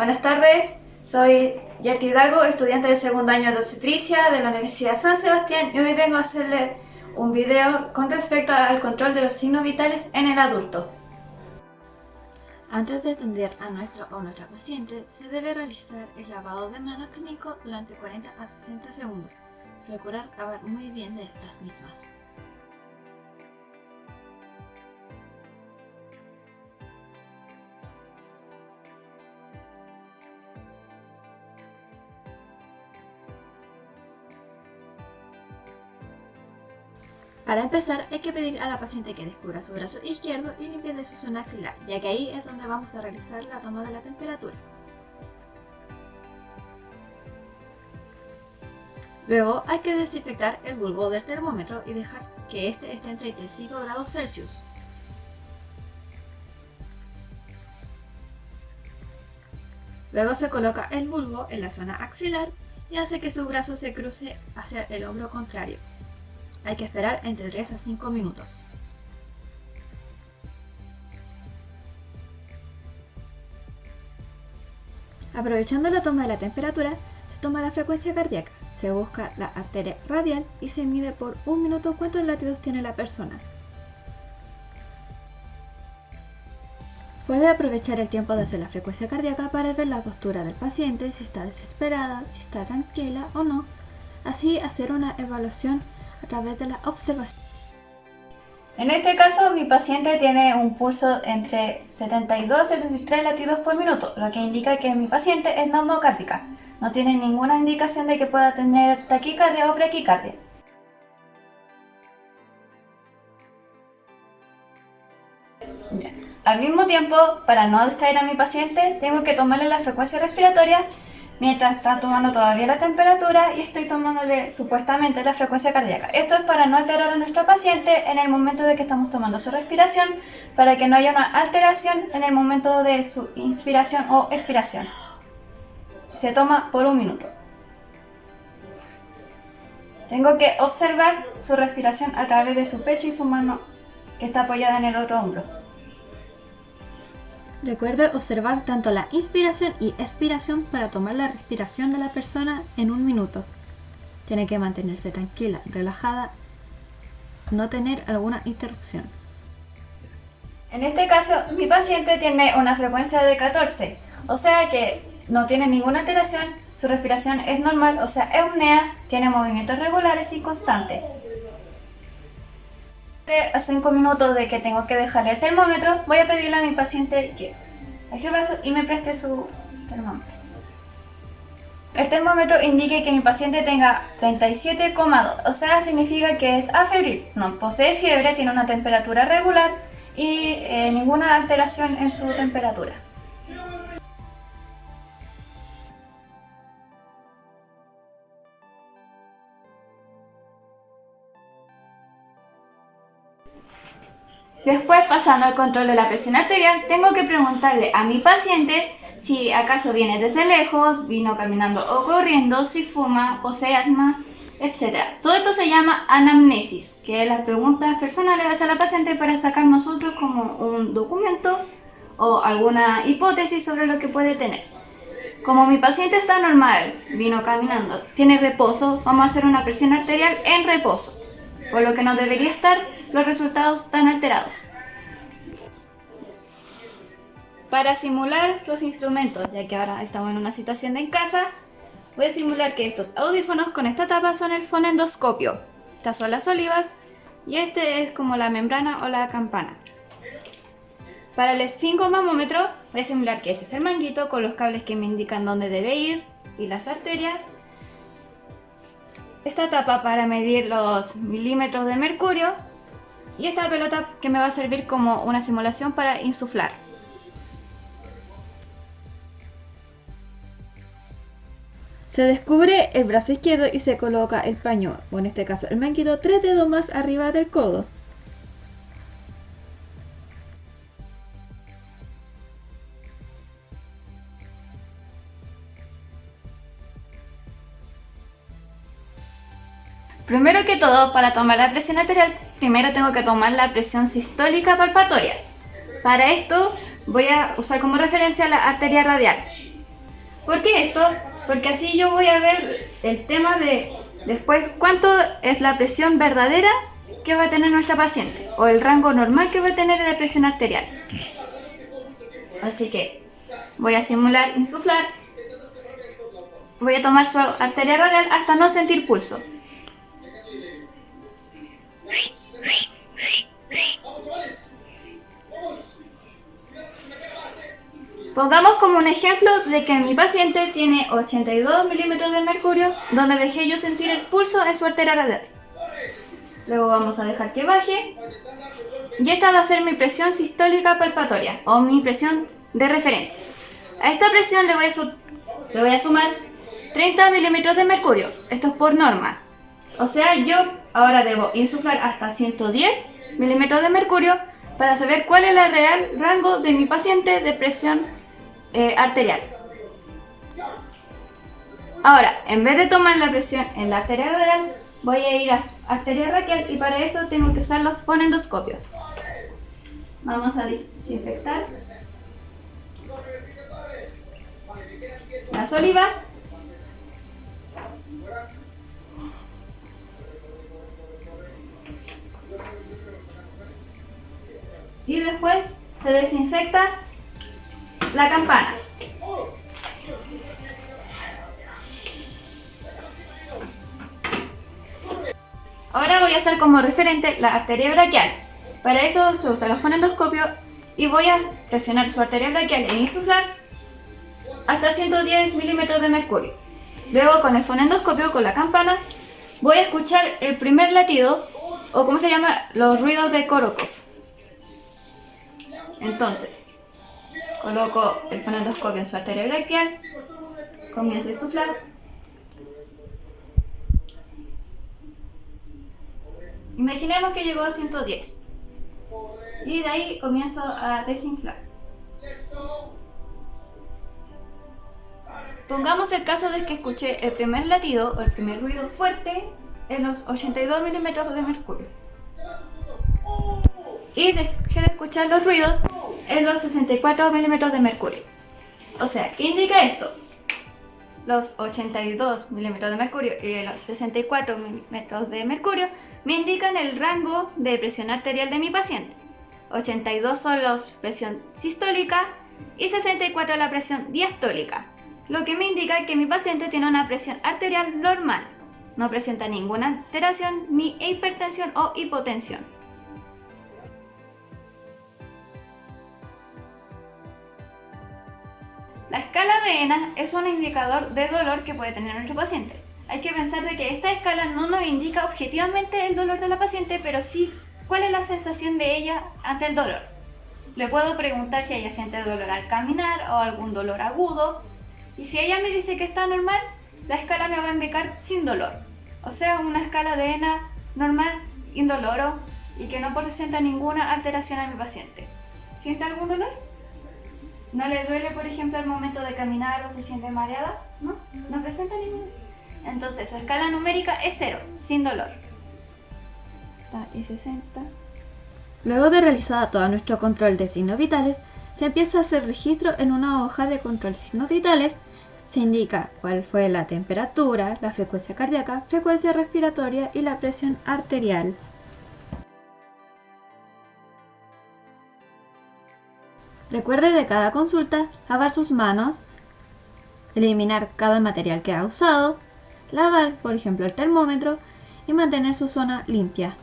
Buenas tardes, soy Yerti Hidalgo, estudiante de segundo año de obstetricia de la Universidad San Sebastián, y hoy vengo a hacerle un video con respecto al control de los signos vitales en el adulto. Antes de atender a nuestro o nuestra paciente, se debe realizar el lavado de manos clínico durante 40 a 60 segundos. Procurar lavar muy bien de estas mismas. Para empezar, hay que pedir a la paciente que descubra su brazo izquierdo y limpie de su zona axilar, ya que ahí es donde vamos a realizar la toma de la temperatura. Luego hay que desinfectar el bulbo del termómetro y dejar que este esté en 35 grados Celsius. Luego se coloca el bulbo en la zona axilar y hace que su brazo se cruce hacia el hombro contrario. Hay que esperar entre 3 a 5 minutos. Aprovechando la toma de la temperatura, se toma la frecuencia cardíaca, se busca la arteria radial y se mide por un minuto cuántos latidos tiene la persona. Puede aprovechar el tiempo de hacer la frecuencia cardíaca para ver la postura del paciente, si está desesperada, si está tranquila o no, así hacer una evaluación a través de la observación. En este caso, mi paciente tiene un pulso entre 72 y 73 latidos por minuto, lo que indica que mi paciente es normocárdica. No tiene ninguna indicación de que pueda tener taquicardia o brequicardia. Al mismo tiempo, para no distraer a mi paciente, tengo que tomarle la frecuencia respiratoria mientras está tomando todavía la temperatura y estoy tomándole supuestamente la frecuencia cardíaca. Esto es para no alterar a nuestro paciente en el momento de que estamos tomando su respiración, para que no haya una alteración en el momento de su inspiración o expiración. Se toma por un minuto. Tengo que observar su respiración a través de su pecho y su mano que está apoyada en el otro hombro. Recuerde observar tanto la inspiración y expiración para tomar la respiración de la persona en un minuto. Tiene que mantenerse tranquila, relajada, no tener alguna interrupción. En este caso, mi paciente tiene una frecuencia de 14, o sea que no tiene ninguna alteración, su respiración es normal, o sea, eupnea, tiene movimientos regulares y constantes. A 5 minutos de que tengo que dejarle el termómetro, voy a pedirle a mi paciente que baje el brazo y me preste su termómetro. El termómetro indica que mi paciente tenga 37,2, o sea, significa que es afebril, no posee fiebre, tiene una temperatura regular y ninguna alteración en su temperatura. Después, pasando al control de la presión arterial, tengo que preguntarle a mi paciente si acaso viene desde lejos, vino caminando o corriendo, si fuma, posee asma, etc. Todo esto se llama anamnesis, que es las preguntas personales hacia la paciente para sacar nosotros como un documento o alguna hipótesis sobre lo que puede tener. Como mi paciente está normal, vino caminando, tiene reposo, vamos a hacer una presión arterial en reposo, por lo que no debería estar los resultados tan alterados. Para simular los instrumentos, ya que ahora estamos en una situación de en casa, voy a simular que estos audífonos con esta tapa son el fonendoscopio. Estas son las olivas y este es como la membrana o la campana. Para el esfingomamómetro voy a simular que este es el manguito con los cables que me indican dónde debe ir y las arterias. Esta tapa para medir los milímetros de mercurio y esta pelota que me va a servir como una simulación para insuflar. Se descubre el brazo izquierdo y se coloca el paño, o en este caso el manguito, 3 dedos más arriba del codo. Primero que todo, para tomar la presión arterial, primero tengo que tomar la presión sistólica palpatoria. Para esto voy a usar como referencia la arteria radial. ¿Por qué esto? Porque así yo voy a ver el tema de después cuánto es la presión verdadera que va a tener nuestra paciente o el rango normal que va a tener de presión arterial. Así que voy a simular insuflar. Voy a tomar su arteria radial hasta no sentir pulso. Pongamos como un ejemplo de que mi paciente tiene 82 milímetros de mercurio, donde dejé yo sentir el pulso en su arteria radial. Luego vamos a dejar que baje. Y esta va a ser mi presión sistólica palpatoria, o mi presión de referencia. A esta presión le voy a sumar 30 milímetros de mercurio. Esto es por norma. O sea, yo ahora debo insuflar hasta 110 milímetros de mercurio para saber cuál es el real rango de mi paciente de presión arterial. Ahora, en vez de tomar la presión en la arteria radial, voy a ir a arteria braquial y para eso tengo que usar los fonendoscopios. Vamos a desinfectar las olivas. Y después se desinfecta la campana. Ahora voy a usar como referente la arteria braquial. Para eso se usa los fonendoscopios y voy a presionar su arteria braquial e insuflar hasta 110 milímetros de mercurio. Luego con el fonendoscopio, con la campana, voy a escuchar el primer latido, o como se llama, los ruidos de Korokov. Entonces, coloco el fonendoscopio en su arteria braquial, comienzo a insuflar. Imaginemos que llegó a 110 y de ahí comienzo a desinflar. Pongamos el caso de que escuché el primer latido o el primer ruido fuerte en los 82 milímetros de mercurio y dejé de escuchar los ruidos en los 64 milímetros de mercurio. O sea, ¿qué indica esto? Los 82 milímetros de mercurio y los 64 milímetros de mercurio me indican el rango de presión arterial de mi paciente. 82 son la presión sistólica y 64 la presión diastólica, lo que me indica que mi paciente tiene una presión arterial normal. No presenta ninguna alteración ni hipertensión o hipotensión. La escala de ENA es un indicador de dolor que puede tener nuestro paciente. Hay que pensar de que esta escala no nos indica objetivamente el dolor de la paciente, pero sí cuál es la sensación de ella ante el dolor. Le puedo preguntar si ella siente dolor al caminar o algún dolor agudo, y si ella me dice que está normal, la escala me va a indicar sin dolor. O sea, una escala de ENA normal, indoloro y que no presenta ninguna alteración a mi paciente. ¿Siente algún dolor? ¿No le duele, por ejemplo, al momento de caminar o se siente mareada? ¿No? ¿No presenta ningún? Entonces su escala numérica es 0, sin dolor. Y 60. Luego de realizado todo nuestro control de signos vitales, se empieza a hacer registro en una hoja de control de signos vitales. Se indica cuál fue la temperatura, la frecuencia cardíaca, frecuencia respiratoria y la presión arterial. Recuerde de cada consulta lavar sus manos, eliminar cada material que ha usado, lavar, por ejemplo, el termómetro y mantener su zona limpia.